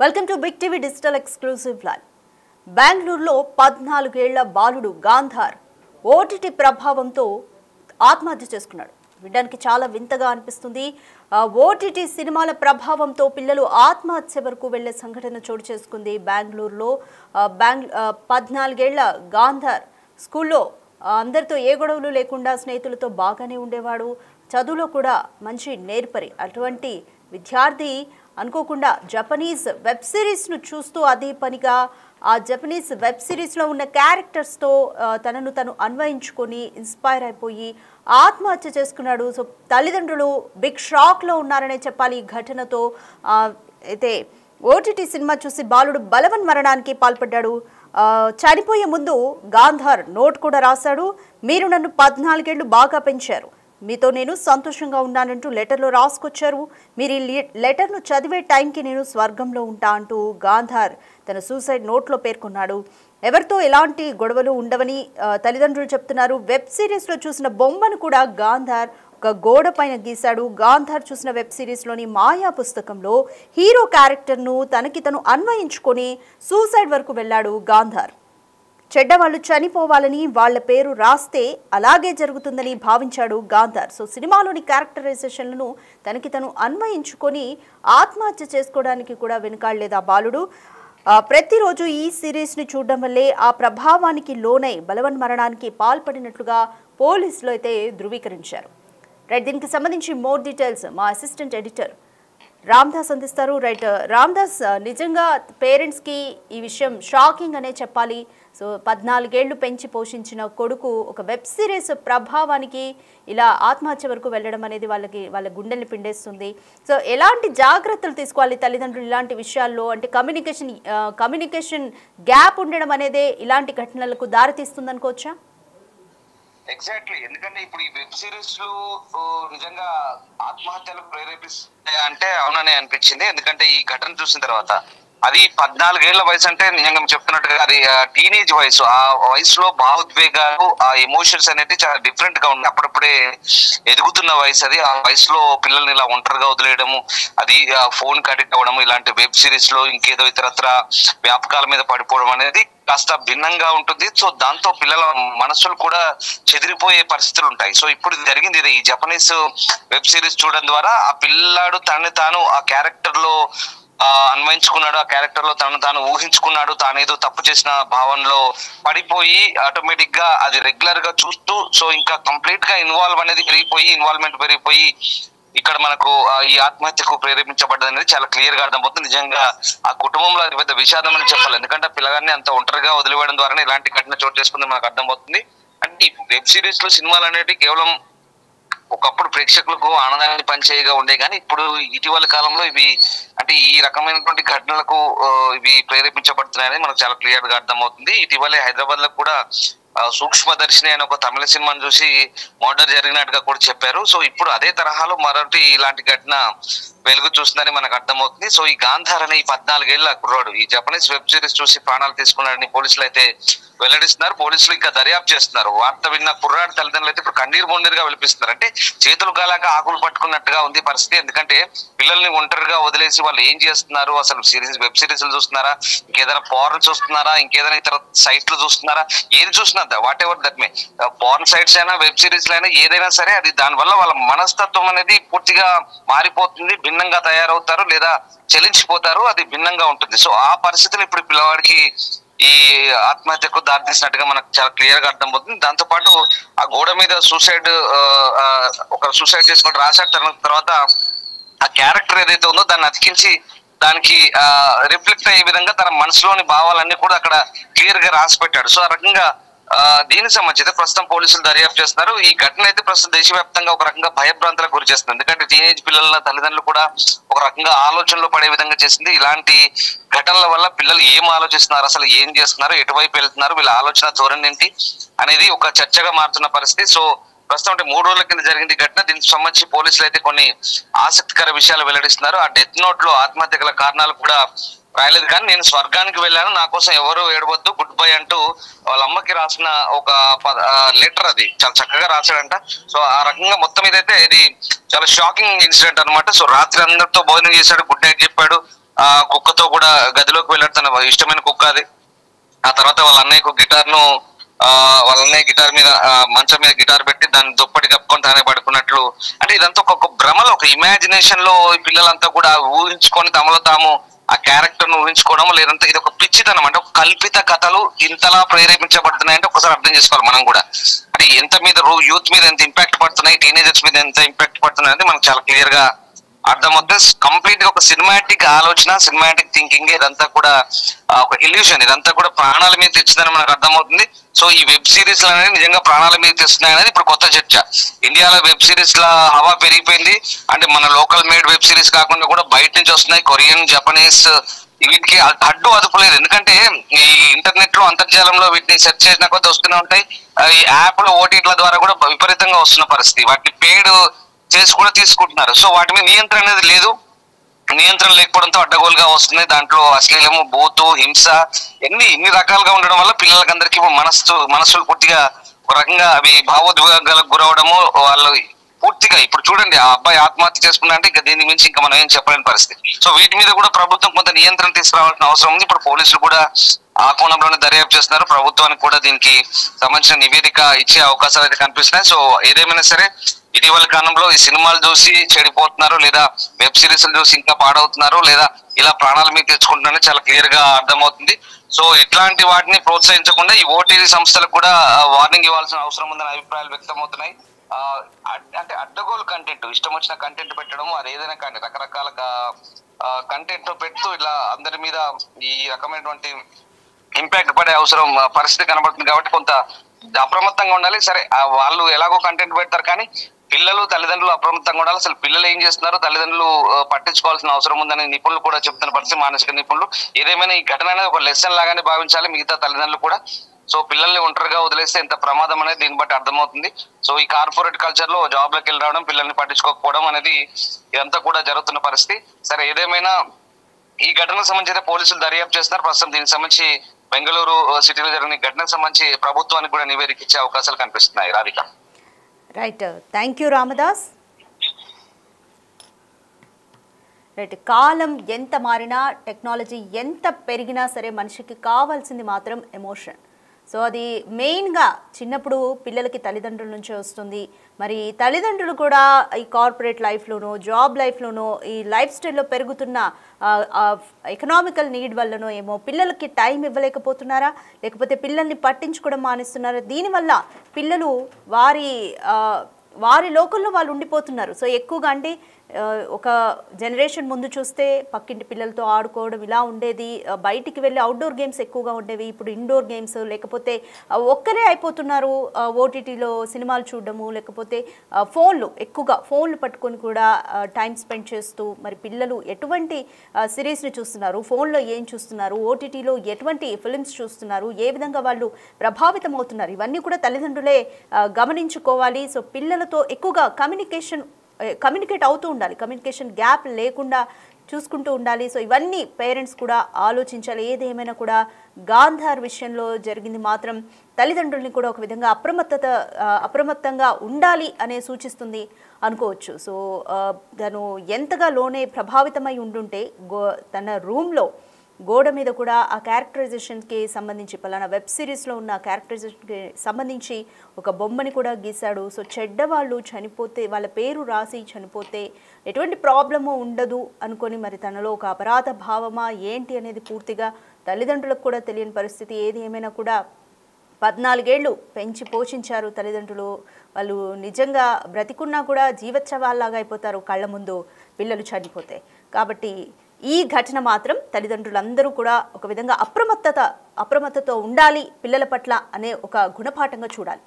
Welcome to big TV digital exclusive live. బెంగళూరులో 14 ఏళ్ల బాలుడు గాంధార్ ఓటీటీ ప్రభావంతో ఆత్మహత్య చేసుకున్నాడు. వినడానికి చాలా వింతగా అనిపిస్తుంది. ఓటీటీ సినిమాల ప్రభావంతో పిల్లలు ఆత్మహత్య వరకు వెళ్లే సంఘటన చోటు చేసుకుంది. బెంగళూరులో 14 ఏళ్ల గాంధార్ స్కూల్లో అందరితో ఏ గొడవలు లేకుండా స్నేహితులతో బాగానే ఉండేవాడు. చదువులో కూడా మంచి నేర్పరి. అటువంటి విద్యార్థి అనుకోకుండా జపనీస్ వెబ్ సిరీస్ను చూస్తూ అదే పనిగా ఆ జపనీస్ వెబ్ సిరీస్లో ఉన్న క్యారెక్టర్స్తో తనను తను అన్వయించుకొని ఇన్స్పైర్ అయిపోయి ఆత్మహత్య చేసుకున్నాడు. సో తల్లిదండ్రులు బిగ్ షాక్లో ఉన్నారనే చెప్పాలి ఈ ఘటనతో. అయితే ఓటీటీ సినిమా చూసి బాలుడు బలవన్మరణానికి పాల్పడ్డాడు. చనిపోయే ముందు గాంధార్ నోట్ కూడా రాశాడు. మీరు నన్ను 14 ఏళ్లు బాగా పెంచారు, మీతో నేను సంతోషంగా ఉన్నానంటూ లెటర్లో రాసుకొచ్చారు. మీరు ఈ లెటర్ను చదివే టైంకి నేను స్వర్గంలో ఉంటా అంటూ గాంధార్ తన సూసైడ్ నోట్లో పేర్కొన్నాడు. ఎవరితో ఎలాంటి గొడవలు ఉండవని తల్లిదండ్రులు చెప్తున్నారు. వెబ్ సిరీస్లో చూసిన బొమ్మను కూడా గాంధార్ ఒక గోడ పైన గీశాడు. గాంధార్ చూసిన వెబ్ సిరీస్లోని మాయా పుస్తకంలో హీరో క్యారెక్టర్ను తనకి తను అన్వయించుకొని సూసైడ్ వరకు వెళ్ళాడు గాంధార్. చెడ్డవాళ్ళు చనిపోవాలని వాళ్ల పేరు రాస్తే అలాగే జరుగుతుందని భావించాడు గాంధార్. సో సినిమాలోని క్యారెక్టరైజేషన్లను తనకి తను అన్వయించుకొని ఆత్మహత్య చేసుకోవడానికి కూడా వెనుకాడలేదు ఆ బాలుడు. ప్రతిరోజు ఈ సిరీస్ని చూడడం వల్లే ఆ ప్రభావానికి లోనై బలవన్మరణానికి పాల్పడినట్లుగా పోలీసులు అయితే ధృవీకరించారు. రైట్, దీనికి సంబంధించి మోర్ డీటెయిల్స్ మా అసిస్టెంట్ ఎడిటర్ రామ్దాస్ అందిస్తారు. రైట్ రామ్దాస్, నిజంగా పేరెంట్స్కి ఈ విషయం షాకింగ్ అనే చెప్పాలి. సో 14 ఏళ్లు పెంచి పోషించిన కొడుకు ఒక వెబ్ సిరీస్ ప్రభావానికి ఇలా ఆత్మహత్య వరకు వెళ్ళడం అనేది వాళ్ళ గుండెల్ని పిండేస్తుంది. సో ఎలాంటి జాగ్రత్తలు తీసుకోవాలి తల్లిదండ్రులు ఇలాంటి విషయాల్లో? అంటే కమ్యూనికేషన్ గ్యాప్ ఉండడం అనేది ఇలాంటి ఘటనలకు దారితీస్తుంది అనుకోవచ్చా? ఎగ్జాక్ట్లీ, ఎందుకంటే ఇప్పుడు ఈ వెబ్ సిరీస్ లు నిజంగా ఆత్మహత్యలకు ప్రేరేపిస్తాయి అంటే అవుననే అనిపించింది. ఎందుకంటే ఈ ఘటన చూసిన తర్వాత అది 14 ఏళ్ల వయసు అంటే నిజంగా చెప్తున్నట్టుగా అది టీనేజ్ వయసు. ఆ వయసులో భావోద్వేగాలు, ఆ ఎమోషన్స్ అనేది చాలా డిఫరెంట్ గా ఉన్నాయి. అప్పుడప్పుడే ఎదుగుతున్న వయసు అది. ఆ వయసులో పిల్లల్ని ఇలా ఒంటరిగా వదిలేయడము, అది ఫోన్ కి అడిక్ట్ అవ్వడం, ఇలాంటి వెబ్ సిరీస్ లో ఇంకేదో ఇతరత్ర వ్యాపకాల మీద పడిపోవడం అనేది కాస్త భిన్నంగా ఉంటుంది. సో దాంతో పిల్లల మనసులు కూడా చెదిరిపోయే పరిస్థితులు ఉంటాయి. సో ఇప్పుడు జరిగింది ఇది. ఈ జపనీస్ వెబ్ సిరీస్ చూడడం ద్వారా ఆ పిల్లాడు తనని తాను ఆ క్యారెక్టర్ లో అన్వయించుకున్నాడు, ఆ క్యారెక్టర్ లో తనను తాను ఊహించుకున్నాడు, తానేదో తప్పు చేసిన భావనలో పడిపోయి ఆటోమేటిక్ గా అది రెగ్యులర్ గా చూస్తూ సో ఇంకా కంప్లీట్ గా ఇన్వాల్వ్మెంట్ పెరిగిపోయి ఇక్కడ మనకు ఈ ఆత్మహత్యకు ప్రేరేపించబడ్డది అనేది చాలా క్లియర్ గా అర్థమవుతుంది. నిజంగా ఆ కుటుంబంలో అది పెద్ద విషాదం అని చెప్పాలి. ఎందుకంటే పిల్లగాన్ని అంత ఒంటరిగా వదిలివేయడం ద్వారానే ఇలాంటి ఘటన చోటు చేసుకుంది మనకు అర్థమవుతుంది. అంటే ఈ వెబ్ సిరీస్ లో సినిమాలు అనేవి కేవలం ఒకప్పుడు ప్రేక్షకులకు ఆనందాన్ని పంచేగా ఉండే, కానీ ఇప్పుడు ఇటీవల కాలంలో ఇవి అంటే ఈ రకమైనటువంటి ఘటనలకు ఇవి ప్రేరేపించబడుతున్నాయని మనకు చాలా క్లియర్ గా అర్థమవుతుంది. ఇటీవలే హైదరాబాద్ లో కూడా సూక్ష్మదర్శిని అనే ఒక తమిళ సినిమాను చూసి మర్డర్ జరిగినట్టుగా కూడా చెప్పారు. సో ఇప్పుడు అదే తరహాలో మరొకటి ఇలాంటి ఘటన వెలుగు చూస్తుందని మనకు అర్థమవుతుంది. సో ఈ గాంధార్ అనే ఈ 14 ఏళ్ల కుర్రాడు ఈ జపనీస్ వెబ్ సిరీస్ చూసి ప్రాణాలు తీసుకున్నాడని పోలీసులు అయితే వెల్లడిస్తున్నారు. పోలీసులు ఇంకా దర్యాప్తు చేస్తున్నారు. వార్త విన్న కుర్రాడు తల్లిదండ్రులు అయితే ఇప్పుడు కన్నీరు బొన్నీరుగా విలిపిస్తున్నారు. అంటే చేతులు కాలాక ఆకులు పట్టుకున్నట్టుగా ఉంది పరిస్థితి. ఎందుకంటే పిల్లల్ని ఒంటరిగా వదిలేసి వాళ్ళు ఏం చేస్తున్నారు, అసలు వెబ్ సిరీస్లు చూస్తున్నారా, ఇంకేదైనా పోర్న్ చూస్తున్నారా, ఇంకేదైనా ఇతర సైట్లు చూస్తున్నారా, ఏది చూసినా whatever that may, porn sites అయినా వెబ్ సిరీస్లు అయినా ఏదైనా సరే అది దానివల్ల వాళ్ళ మనస్తత్వం అనేది పూర్తిగా మారిపోతుంది, భిన్నంగా తయారవుతారు లేదా చలించిపోతారు, అది భిన్నంగా ఉంటుంది. సో ఆ పరిస్థితులు ఇప్పుడు పిల్లవాడికి ఈ ఆత్మహత్యకు దారితీసినట్టుగా మనకు చాలా క్లియర్ గా అర్థమవుతుంది. దాంతో పాటు ఆ గోడ మీద ఒక సూసైడ్ చేసుకుంటూ రాశాడు. తర్వాత ఆ క్యారెక్టర్ ఏదైతే ఉందో దాన్ని అతికించి దానికి రిఫ్లెక్ట్ అయ్యే విధంగా తన మనసులోని భావాలన్నీ కూడా అక్కడ క్లియర్ గా రాసి పెట్టాడు. సో ఆ రకంగా దీనికి సంబంధించి ప్రస్తుతం పోలీసులు దర్యాప్తు చేస్తున్నారు. ఈ ఘటన అయితే ప్రస్తుతం దేశవ్యాప్తంగా ఒక రకంగా భయభ్రాంతులకు గురి చేస్తుంది. ఎందుకంటే టీనేజ్ పిల్లల తల్లిదండ్రులు కూడా ఒక రకంగా ఆలోచనలో పడే విధంగా చేసింది. ఇలాంటి ఘటనల వల్ల పిల్లలు ఏం ఆలోచిస్తున్నారు, అసలు ఏం చేస్తున్నారు, ఎటువైపు వెళ్తున్నారు, వీళ్ళ ఆలోచన ధోరణి ఏంటి అనేది ఒక చర్చగా మారుతున్న పరిస్థితి. సో ప్రస్తుతం అంటే 3 రోజుల కింద జరిగింది ఘటన. దీనికి సంబంధించి పోలీసులు అయితే కొన్ని ఆసక్తికర విషయాలు వెల్లడిస్తున్నారు. ఆ డెత్ నోట్ లో ఆత్మహత్య గల కారణాలు కూడా రాయలేదు, కానీ నేను స్వర్గానికి వెళ్ళాను, నా కోసం ఎవరు ఏడవద్దు, గుడ్ బై అంటూ వాళ్ళ అమ్మకి రాసిన ఒక లెటర్ అది చాలా చక్కగా రాశాడంట. సో ఆ రకంగా మొత్తం ఇదైతే ఇది చాలా షాకింగ్ ఇన్సిడెంట్ అనమాట. సో రాత్రి అందరితో భోజనం చేశాడు, గుడ్ నైట్ చెప్పాడు, కుక్కతో కూడా గదిలోకి వెళ్ళాడు, తన ఇష్టమైన కుక్క అది. ఆ తర్వాత వాళ్ళ అన్నయ్యకు వాళ్ళ అన్నయ్య గిటార్ మీద మంచం మీద గిటార్ పెట్టి దాన్ని దుప్పటి కప్పుకొని తానే పడుకున్నట్లు. అంటే ఇదంతా ఒక భ్రమలో, ఒక ఇమాజినేషన్ లో ఈ పిల్లలంతా కూడా ఊహించుకొని తమలో తాము ఆ క్యారెక్టర్ ను ఊహించుకోవడం, లేదంటే ఇది ఒక పిచ్చితనం, అంటే ఒక కల్పిత కథలు ఇంతలా ప్రేరేపించబడుతున్నాయంటే ఒకసారి అర్థం చేసుకోవాలి మనం కూడా. అంటే ఎంత మీద యూత్ మీద ఎంత ఇంపాక్ట్ పడుతున్నాయి, టీనేజర్స్ మీద ఎంత ఇంపాక్ట్ పడుతున్నాయి అనేది మనకు చాలా క్లియర్ గా అర్థమవుతుంది. కంప్లీట్ గా ఒక సినిమాటిక్ ఆలోచన, సినిమాటిక్ థింకింగ్, ఇదంతా కూడా ఒక ఇల్యూషన్, ఇదంతా కూడా ప్రాణాల మీద తెచ్చిందని మనకు అర్థమవుతుంది. సో ఈ వెబ్ సిరీస్ అనేది నిజంగా ప్రాణాల మీద తెస్తున్నాయి అనేది ఇప్పుడు కొత్త చర్చ. ఇండియాలో వెబ్ సిరీస్ ల హవా పెరిగిపోయింది. అంటే మన లోకల్ మేడ్ వెబ్ సిరీస్ కాకుండా కూడా బయట నుంచి వస్తున్నాయి, కొరియన్, జపనీస్, వీటికి అడ్డు అదుపు లేదు. ఎందుకంటే ఈ ఇంటర్నెట్ లో, అంతర్జాలంలో వీటిని సెర్చ్ చేసిన కొద్ది వస్తూనే ఉంటాయి. ఈ యాప్ లో ఓటీటీల ద్వారా కూడా విపరీతంగా వస్తున్న పరిస్థితి. వాటిని పేడ్ చేసి కూడా తీసుకుంటున్నారు. సో వాటి మీద నియంత్రణ అనేది లేదు. నియంత్రణ లేకపోవడంతో అడ్డగోలుగా వస్తుంది. దాంట్లో అశ్లీలము, బూతు, హింస ఇన్ని రకాలుగా ఉండడం వల్ల పిల్లలకందరికీ మనస్సులు పూర్తిగా ఒక రకంగా అవి భావోద్వేగాలకు గురవడము. వాళ్ళు పూర్తిగా ఇప్పుడు చూడండి, ఆ అబ్బాయి ఆత్మహత్య చేసుకున్నా అంటే ఇంకా దీని మించి ఇంకా మనం ఏం చెప్పలేని పరిస్థితి. సో వీటి మీద కూడా ప్రభుత్వం కొంత నియంత్రణ తీసుకురావాల్సిన అవసరం ఉంది. ఇప్పుడు పోలీసులు కూడా ఆ కోణంలోనే దర్యాప్తు చేస్తున్నారు. ప్రభుత్వానికి కూడా దీనికి సంబంధించిన నివేదిక ఇచ్చే అవకాశాలు అయితే కనిపిస్తున్నాయి. సో ఏదేమైనా సరే ఇటీవల కాలంలో ఈ సినిమాలు చూసి చెడిపోతున్నారు, లేదా వెబ్ సిరీస్ చూసి ఇంకా పాడవుతున్నారు, లేదా ఇలా ప్రాణాల మీద తెచ్చుకుంటున్నారని చాలా క్లియర్ గా అర్థమవుతుంది. సో ఇట్లాంటి వాటిని ప్రోత్సహించకుండా ఈ ఓటీటీ సంస్థలకు కూడా వార్నింగ్ ఇవ్వాల్సిన అవసరం ఉందని అభిప్రాయాలు వ్యక్తమవుతున్నాయి. అంటే అడ్డగోలు కంటెంట్, ఇష్టం వచ్చిన కంటెంట్ పెట్టడం, అది ఏదైనా కానీ రకరకాల కంటెంట్ పెడుతూ ఇలా అందరి మీద ఈ రకమైనటువంటి ఇంపాక్ట్ పడే పరిస్థితి కనబడుతుంది. కాబట్టి కొంత అప్రమత్తంగా ఉండాలి. సరే వాళ్ళు ఎలాగో కంటెంట్ పెడతారు, కానీ పిల్లలు, తల్లిదండ్రులు అప్రమత్తంగా ఉండాలి. అసలు పిల్లలు ఏం చేస్తున్నారు, తల్లిదండ్రులు పట్టించుకోవాల్సిన అవసరం ఉందని నిపుణులు కూడా చెప్తున్న పరిస్థితి, మానసిక నిపుణులు. ఏదేమైనా ఈ ఘటన అనేది ఒక లెసన్ లాగానే భావించాలి మిగతా తల్లిదండ్రులు కూడా. సో పిల్లల్ని ఒంటరిగా వదిలేస్తే ఎంత ప్రమాదం అనేది దీన్ని బట్టి అర్థమవుతుంది. సో ఈ కార్పొరేట్ కల్చర్ లో జాబ్లోకి వెళ్ళి రావడం, పిల్లల్ని పట్టించుకోకపోవడం అనేది ఇదంతా కూడా జరుగుతున్న పరిస్థితి. సరే ఏదేమైనా ఈ ఘటనకు సంబంధించి పోలీసులు దర్యాప్తు చేస్తున్నారు. ప్రస్తుతం దీనికి సంబంధించి బెంగళూరు సిటీలో జరిగిన ఘటనకు సంబంధించి ప్రభుత్వానికి కూడా నివేదిక ఇచ్చే అవకాశాలు కనిపిస్తున్నాయి. Radhika. Right, thank you Ramadas. Right, కాలం ఎంత మారినా, టెక్నాలజీ ఎంత పెరిగినా సరే మనిషికి కావాల్సింది మాత్రం ఎమోషన్. సో అది మెయిన్గా చిన్నప్పుడు పిల్లలకి తల్లిదండ్రుల నుంచే వస్తుంది. మరి తల్లిదండ్రులు కూడా ఈ కార్పొరేట్ లైఫ్లోనో, జాబ్ లైఫ్లోనో, ఈ లైఫ్ స్టైల్లో పెరుగుతున్న ఎకనామికల్ నీడ్ వల్లనో ఏమో పిల్లలకి టైం ఇవ్వలేకపోతున్నారా, లేకపోతే పిల్లల్ని పట్టించుకోవడం మానేస్తున్నారా? దీనివల్ల పిల్లలు వారి లోకల్లో వాళ్ళు ఉండిపోతున్నారు. సో ఎక్కువగా అంటే ఒక జనరేషన్ ముందు చూస్తే పక్కింటి పిల్లలతో ఆడుకోవడం ఇలా ఉండేది, బయటికి వెళ్ళి అవుట్డోర్ గేమ్స్ ఎక్కువగా ఉండేవి. ఇప్పుడు ఇండోర్ గేమ్స్, లేకపోతే ఒక్కరే అయిపోతున్నారు. ఓటీటీలో సినిమాలు చూడడము, లేకపోతే ఎక్కువగా ఫోన్లు పట్టుకొని కూడా టైం స్పెండ్ చేస్తూ, మరి పిల్లలు ఎటువంటి సిరీస్ని చూస్తున్నారు, ఫోన్లో ఏం చూస్తున్నారు, ఓటీటీలో ఎటువంటి ఫిలిమ్స్ చూస్తున్నారు, ఏ విధంగా వాళ్ళు ప్రభావితం అవుతున్నారు, ఇవన్నీ కూడా తల్లిదండ్రులే గమనించుకోవాలి. సో పిల్లలతో ఎక్కువగా కమ్యూనికేట్ అవుతూ ఉండాలి, కమ్యూనికేషన్ గ్యాప్ లేకుండా చూసుకుంటూ ఉండాలి. సో ఇవన్నీ పేరెంట్స్ కూడా ఆలోచించాలి. ఏదేమైనా కూడా గాంధార్ విషయంలో జరిగింది మాత్రం తల్లిదండ్రుల్ని కూడా ఒక విధంగా అప్రమత్తంగా ఉండాలి అనే సూచిస్తుంది అనుకోవచ్చు. సో తను ఎంతగా లోనే ప్రభావితమై ఉండుంటే తన రూమ్లో గోడ మీద కూడా ఆ క్యారెక్టరైజేషన్కి సంబంధించి, పలానా వెబ్ సిరీస్లో ఉన్న క్యారెక్టరైజేషన్కి సంబంధించి ఒక బొమ్మని కూడా గీశాడు. సో చెడ్డవాళ్ళు చనిపోతే, వాళ్ళ పేరు రాసి చనిపోతే ఎటువంటి ప్రాబ్లము ఉండదు అనుకొని మరి తనలో ఒక అపరాధ భావమా ఏంటి అనేది పూర్తిగా తల్లిదండ్రులకు కూడా తెలియని పరిస్థితి. ఏది ఏమైనా కూడా 14 ఏళ్ళు పెంచి పోషించారు తల్లిదండ్రులు. వాళ్ళు నిజంగా బ్రతికున్నా కూడా జీవోత్సవాల్లాగా అయిపోతారు కళ్ళ ముందు పిల్లలు చనిపోతే. కాబట్టి ఈ ఘటన మాత్రం తల్లిదండ్రులందరూ కూడా ఒక విధంగా అప్రమత్తతో ఉండాలి పిల్లల పట్ల అనే ఒక గుణపాఠంగా చూడాలి.